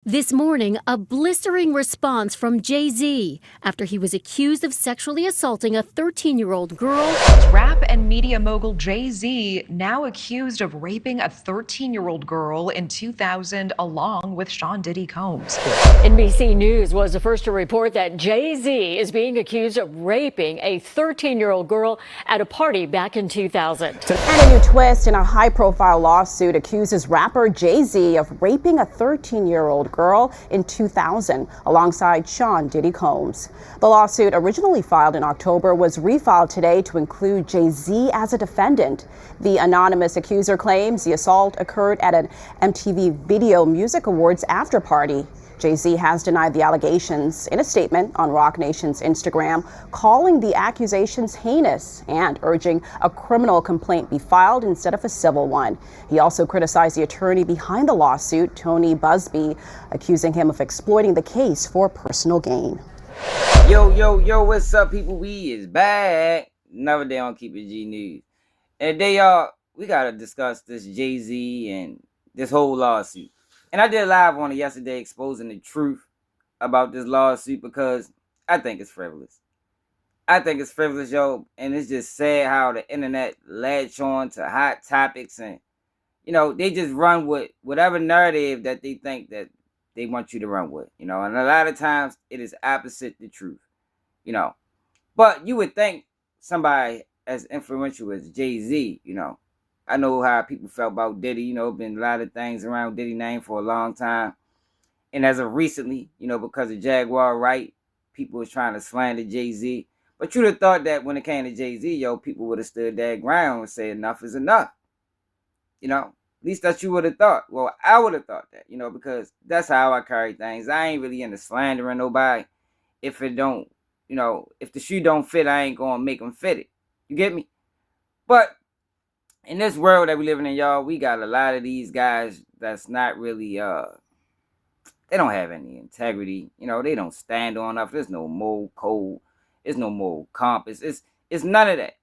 This morning, a blistering response from Jay-Z after he was accused of sexually assaulting a 13-year-old girl. Rap and media mogul Jay-Z now accused of raping a 13-year-old girl in 2000 along with Sean Diddy Combs. NBC News was the first to report that Jay-Z is being accused of raping a 13-year-old girl at a party back in 2000. And a new twist in a high-profile lawsuit accuses rapper Jay-Z of raping a 13-year-old girl in 2000 alongside Sean Diddy Combs. The lawsuit, originally filed in October, was refiled today to include Jay-Z as a defendant. The anonymous accuser claims the assault occurred at an MTV Video Music Awards after party. Jay-Z has denied the allegations in a statement on Roc Nation's Instagram, calling the accusations heinous and urging a criminal complaint be filed instead of a civil one. He also criticized the attorney behind the lawsuit, Tony Buzbee, accusing him of exploiting the case for personal gain. Yo, what's up, people? We is back. Another day on Keep It G News. And today, y'all, we got to discuss this Jay-Z and this whole lawsuit. And I did a live on it yesterday exposing the truth about this lawsuit because I think it's frivolous. I think it's frivolous, yo. And it's just sad how the internet latch on to hot topics and, they just run with whatever narrative that they think that they want you to run with, and a lot of times it is opposite the truth, But you would think somebody as influential as Jay-Z, I know how people felt about Diddy, been a lot of things around Diddy name for a long time. And as of recently, because of Jaguar Wright, people was trying to slander Jay-Z. But you'd have thought that when it came to Jay-Z, people would have stood their ground and said enough is enough. At least that you would have thought. Well, I would have thought that, because that's how I carry things. I ain't really into slandering nobody. If it don't, if the shoe don't fit, I ain't going to make them fit it. You get me? But in this world that we living in, y'all, we got a lot of these guys that's not really, they don't have any integrity. They don't stand on enough. There's no moral code. There's no moral compass. It's none of that.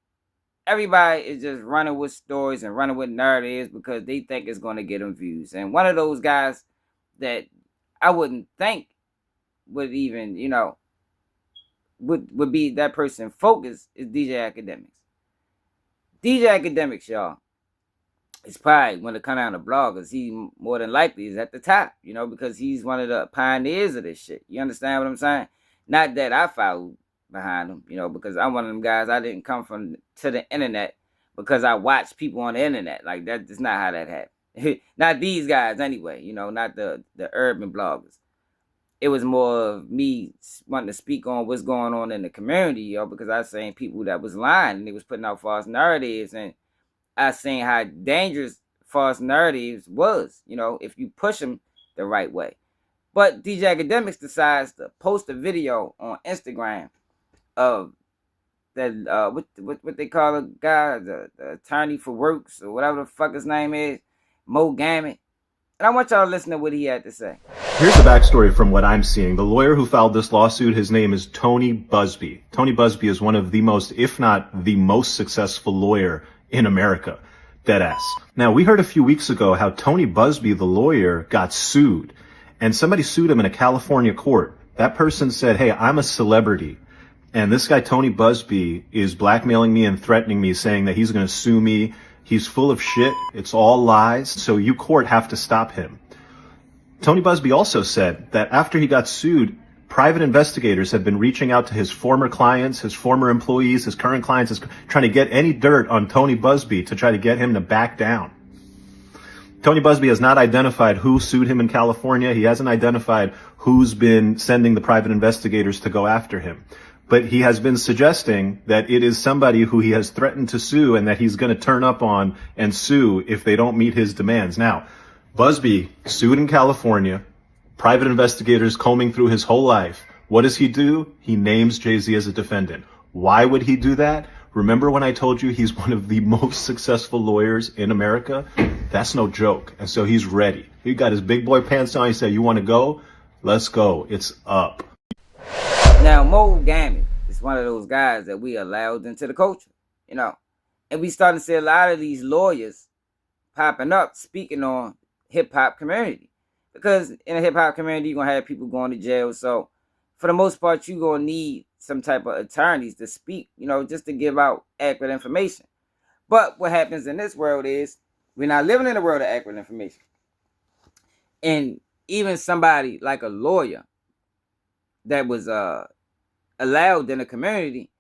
Everybody is just running with stories and running with narratives because they think it's going to get them views. And one of those guys that I wouldn't think would even, would be that person focused is DJ Academics. DJ Academics, y'all, is probably when it come down to bloggers, he more than likely is at the top, because he's one of the pioneers of this shit. You understand what I'm saying? Not that I followed behind him, because I'm one of them guys. I didn't come to the internet because I watched people on the internet. Like, that's not how that happened. Not these guys anyway, not the urban bloggers. It was more of me wanting to speak on what's going on in the community, because I seen people that was lying and they was putting out false narratives, and I seen how dangerous false narratives was, if you push them the right way. But DJ Academics decides to post a video on Instagram of that what they call a guy, the attorney for works or whatever the fuck his name is, Mo Gammon. And I want y'all to listen to what he had to say. Here's the backstory from what I'm seeing. The lawyer who filed this lawsuit, his name is Tony Buzbee. Tony Buzbee is one of the most, if not the most successful lawyer in America. Deadass. Now, we heard a few weeks ago how Tony Buzbee, the lawyer, got sued. And somebody sued him in a California court. That person said, hey, I'm a celebrity. And this guy, Tony Buzbee, is blackmailing me and threatening me, saying that he's going to sue me. He's full of shit. It's all lies. So you court have to stop him. Tony Buzbee also said that after he got sued, private investigators have been reaching out to his former clients, his former employees, his current clients, trying to get any dirt on Tony Buzbee to try to get him to back down. Tony Buzbee has not identified who sued him in California. He hasn't identified who's been sending the private investigators to go after him. But he has been suggesting that it is somebody who he has threatened to sue and that he's going to turn up on and sue if they don't meet his demands. Now, Buzbee sued in California, private investigators combing through his whole life. What does he do? He names Jay-Z as a defendant. Why would he do that? Remember when I told you he's one of the most successful lawyers in America? That's no joke. And so he's ready. He got his big boy pants on. He said, you want to go? Let's go. It's up. Now, Mo Gammon is one of those guys that we allowed into the culture, And we starting to see a lot of these lawyers popping up, speaking on hip-hop community. Because in a hip hop community, you're gonna have people going to jail. So for the most part, you're gonna need some type of attorneys to speak, just to give out accurate information. But what happens in this world is we're not living in a world of accurate information. And even somebody like a lawyer that was allowed in the community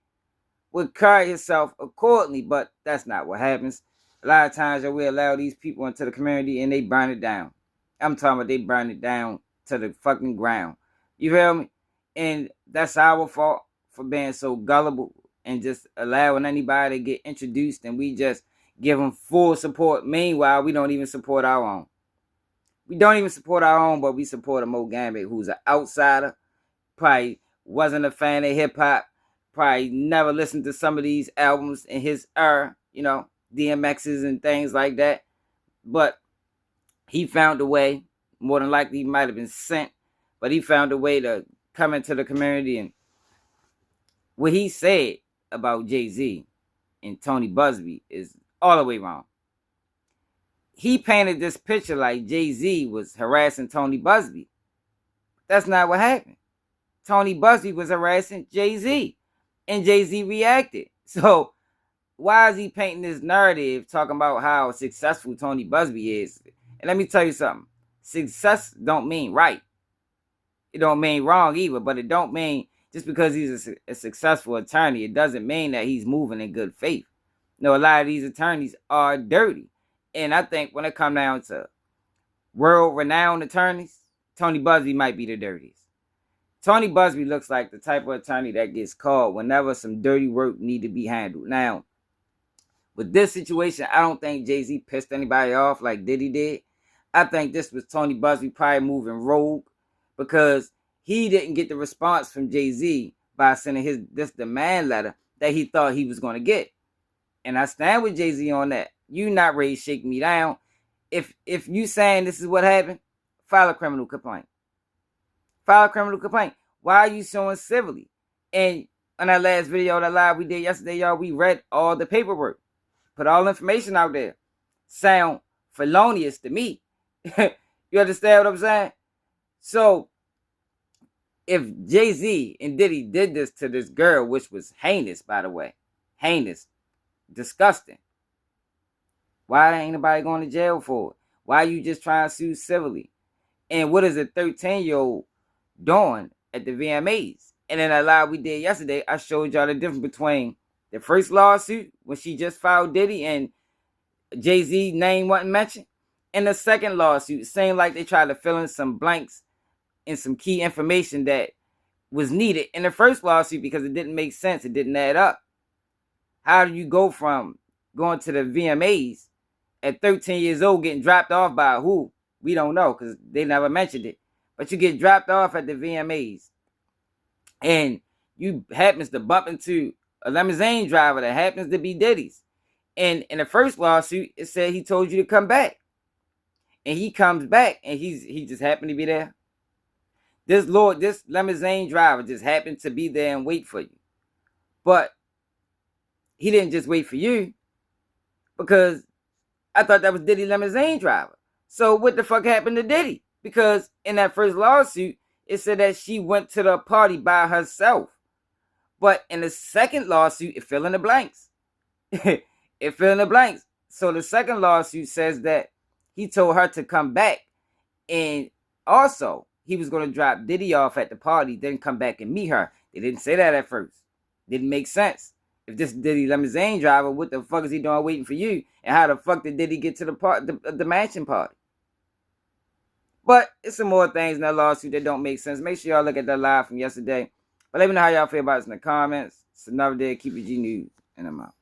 would carry himself accordingly, but that's not what happens. A lot of times we allow these people into the community and they burn it down. I'm talking about they burn it down to the fucking ground. You feel me? And that's our fault for being so gullible and just allowing anybody to get introduced and we just give them full support. Meanwhile, we don't even support our own. We don't even support our own, but we support a Mo Gambit who's an outsider, probably wasn't a fan of hip hop, probably never listened to some of these albums in his era, DMX's and things like that. But he found a way. More than likely, he might have been sent, but he found a way to come into the community. And what he said about Jay-Z and Tony Buzbee is all the way wrong. He painted this picture like Jay-Z was harassing Tony Buzbee. That's not what happened. Tony Buzbee was harassing Jay-Z, and Jay-Z reacted. So why is he painting this narrative talking about how successful Tony Buzbee is? And let me tell you something. Success don't mean right. It don't mean wrong either, but it don't mean just because he's a successful attorney, it doesn't mean that he's moving in good faith. No, a lot of these attorneys are dirty. And I think when it comes down to world-renowned attorneys, Tony Buzbee might be the dirtiest. Tony Buzbee looks like the type of attorney that gets called whenever some dirty work need to be handled. Now, with this situation, I don't think Jay-Z pissed anybody off like Diddy did. I think this was Tony Buzbee probably moving rogue because he didn't get the response from Jay-Z by sending this demand letter that he thought he was going to get. And I stand with Jay-Z on that. You not ready to shake me down. If you saying this is what happened, file a criminal complaint. File a criminal complaint. Why are you suing civilly? And on that last video, that live we did yesterday, y'all, we read all the paperwork. Put all the information out there. Sound felonious to me. You understand what I'm saying? So, if Jay-Z and Diddy did this to this girl, which was heinous, by the way. Heinous. Disgusting. Why ain't nobody going to jail for it? Why you just trying to sue civilly? And what is a 13-year-old doing at the VMAs? And in that live we did yesterday, I showed y'all the difference between the first lawsuit, when she just filed Diddy and Jay-Z name wasn't mentioned, and the second lawsuit, saying like they tried to fill in some blanks and some key information that was needed in the first lawsuit because it didn't make sense. It didn't add up. How do you go from going to the VMAs at 13 years old, getting dropped off by who? We don't know because they never mentioned it. But you get dropped off at the VMAs and you happens to bump into a limousine driver that happens to be Diddy's. And in the first lawsuit, it said he told you to come back. And he comes back and he just happened to be there. This limousine driver just happened to be there and wait for you. But he didn't just wait for you, because I thought that was Diddy limousine driver. So what the fuck happened to Diddy? Because in that first lawsuit, it said that she went to the party by herself. But in the second lawsuit, it fill in the blanks. It fill in the blanks. So the second lawsuit says that he told her to come back. And also, he was going to drop Diddy off at the party, then come back and meet her. They didn't say that at first. Didn't make sense. If this Diddy limousine driver, what the fuck is he doing waiting for you? And how the fuck did Diddy get to the mansion party? But it's some more things in that lawsuit that don't make sense. Make sure y'all look at that live from yesterday. But let me know how y'all feel about it in the comments. It's another day of Keep It G News, and I'm out.